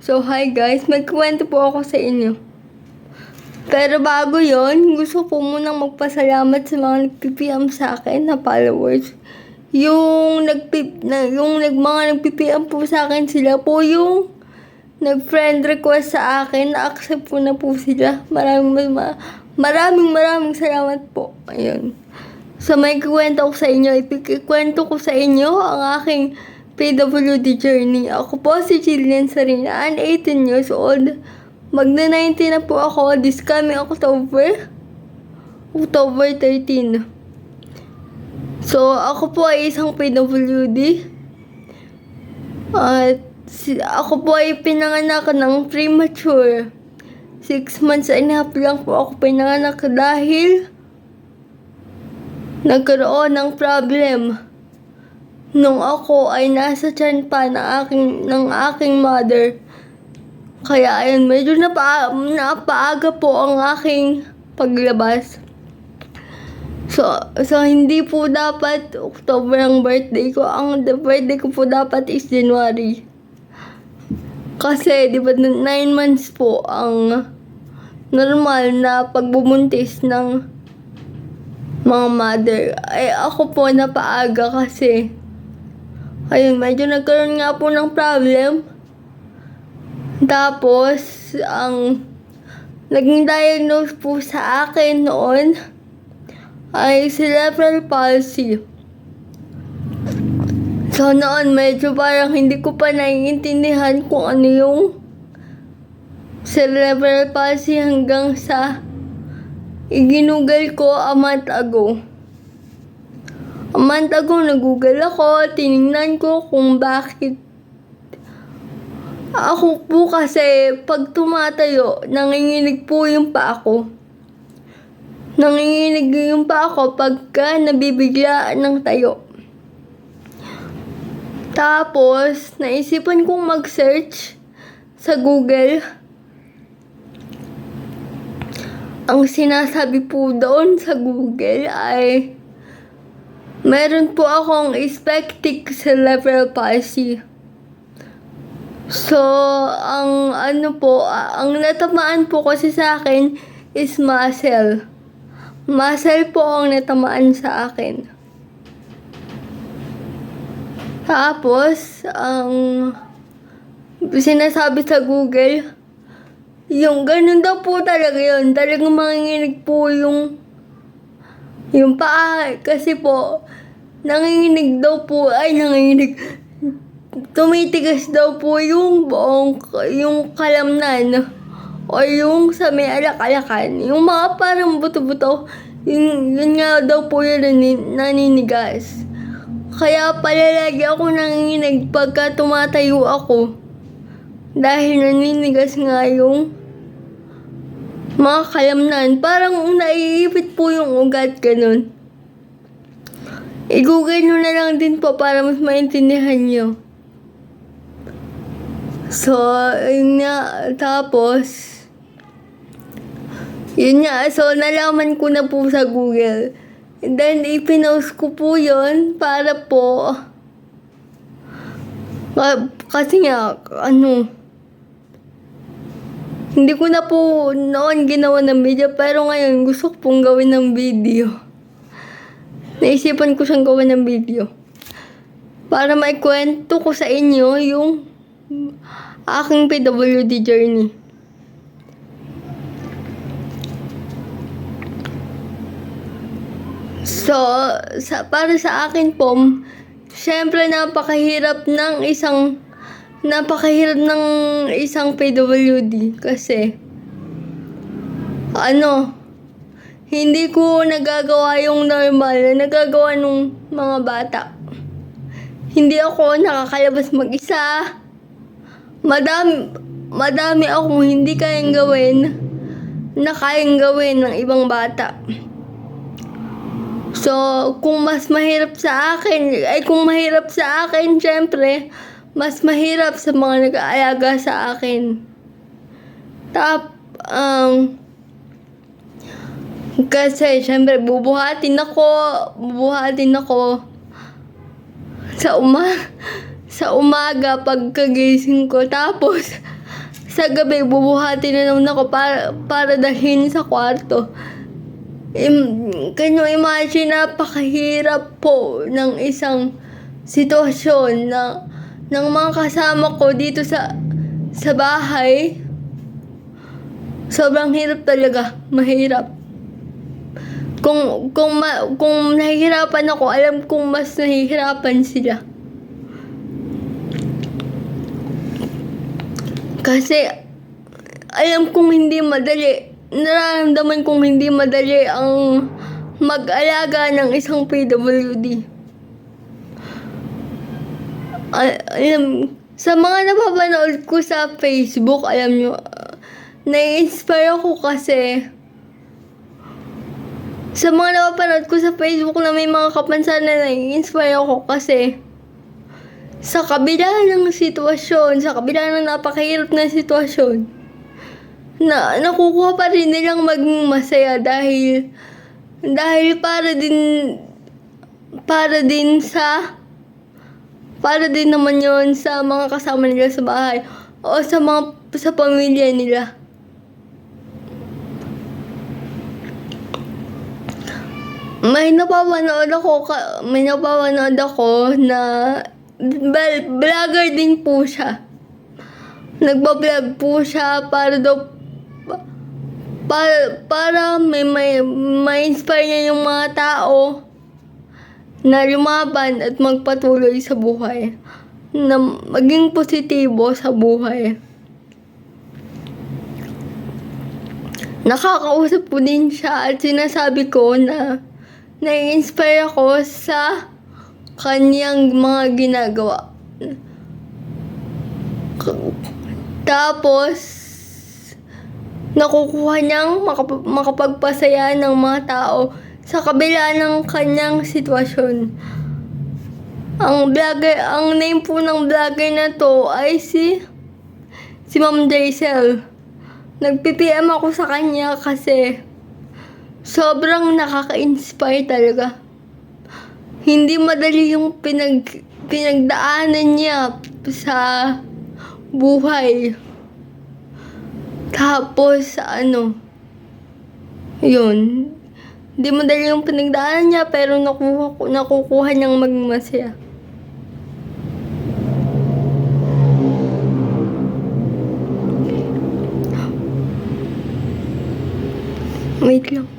So, hi guys, magkwento po ako sa inyo. Pero bago yon, gusto po munang magpasalamat sa mga nag-PPM sa akin na followers. Yung mga nag-PPM po sa akin, sila po yung nag-friend request sa akin, na-accept ko na po sila. Maraming salamat po. Ayun. So, may kikwento ko sa inyo. Ikikwento ko sa inyo ang aking PWD journey. Ako po si Jillian Sarina, 18 years old. Magna-19 na po ako this coming October 13. So, ako po ay isang PWD. At ako po ay pinanganak ng premature. 6 months and a half lang po ako pinanganak dahil nagkaroon ng problem nung ako ay nasa tiyan pa ng aking mother. Kaya ayun, medyo napaaga po ang aking paglabas. So hindi po dapat October ang birthday ko. Ang birthday ko po dapat is January. Kasi di ba 9 months po ang normal na pagbubuntis ng mga mother. Ay ako po napaaga kasi ayun, medyo nagkaroon nga po ng problem. Tapos, ang naging diagnose po sa akin noon ay cerebral palsy. So, noon medyo parang hindi ko pa naiintindihan kung ano yung cerebral palsy hanggang sa iginugal ko a month ago. A month ago, nag-google ako, tinignan ko kung bakit. Ako po kasi, pag tumatayo, nanginginig po yung paa ko. Nanginginig yung paa ko pagka nabibigla ng tayo. Tapos, naisipan kong mag-search sa Google. Ang sinasabi po doon sa Google ay meron po akong spastic cerebral palsy. So, ang natamaan po kasi sa akin is muscle. Muscle po ang natamaan sa akin. Tapos, ang sinasabi sa Google, yung ganun daw po talaga yun. Talagang manginginig po yung paa. Kasi po, nanginginig. Tumitigas daw po yung kalamnan o yung sa may alak-alakan. Yung mga parang buto-buto, yun nga daw po yun naninigas. Kaya pala lagi ako nanginginig pagka tumatayo ako. Dahil naninigas nga yung mga kalamnan. Parang naiipit po yung ugat, ganun. I-google nyo na lang din po para mas maintindihan nyo. So, yun nga, tapos, so nalaman ko na po sa Google. And then, ipinost ko po yun para po, kasi nga, hindi ko na po noon ginawa ng video, pero ngayon gusto ko pong gawin ng video. Naisipan ko siyang gawin ng video para maikwento ko sa inyo yung aking PWD journey. So, para sa akin po, syempre napakahirap ng isang PWD kasi hindi ko nagagawa yung normal na nagagawa ng mga bata. Hindi ako nakakalabas mag-isa. Madami akong hindi kayang gawin na kayang gawin ng ibang bata. So, kung mahirap sa akin, syempre, mas mahirap sa mga nag-aalaga sa akin. Kasi, syempre, bubuhatin ako sa umaga pagkagising ko. Tapos, sa gabi bubuhatin na naman ako para dalhin sa kwarto. Can you imagine, napakahirap po ng isang sitwasyon ng mga kasama ko dito sa bahay. Sobrang hirap talaga, mahirap. Kung nahihirapan ako, alam kong mas nahihirapan sila. Kasi alam kong hindi madali. Nararamdaman kong hindi madali ang mag-alaga ng isang PWD. Sa mga napapanood ko sa Facebook, alam nyo, nai-inspire ako kasi sa mga napapanood ko sa Facebook na may mga kapansanan, nai-inspire ako kasi sa kabila ng sitwasyon, sa kabila ng napakahirap na sitwasyon, nakukuha pa rin nilang maging masaya dahil para din naman yon sa mga kasama nila sa bahay o sa pamilya nila. May napapanood ako na vlogger din po siya. Nagbablog po siya para ma-inspire niya yung mga tao na lumaban at magpatuloy sa buhay, na maging positibo sa buhay. Nakakausap ko din siya at sinasabi ko na nai-inspire ako sa kanyang mga ginagawa. Tapos nakukuha niyang makapagpasaya ng mga tao sa kabila ng kanyang sitwasyon. Ang name po ng vlogger na to ay si Ma'am Jaisel. Nag-PPM ako sa kanya kasi sobrang nakaka-inspire talaga. Hindi madali yung pinagdaanan niya sa buhay. Tapos yun. Hindi madali yung pinagdaanan niya pero nakukuha niyang maging masaya. Wait lang.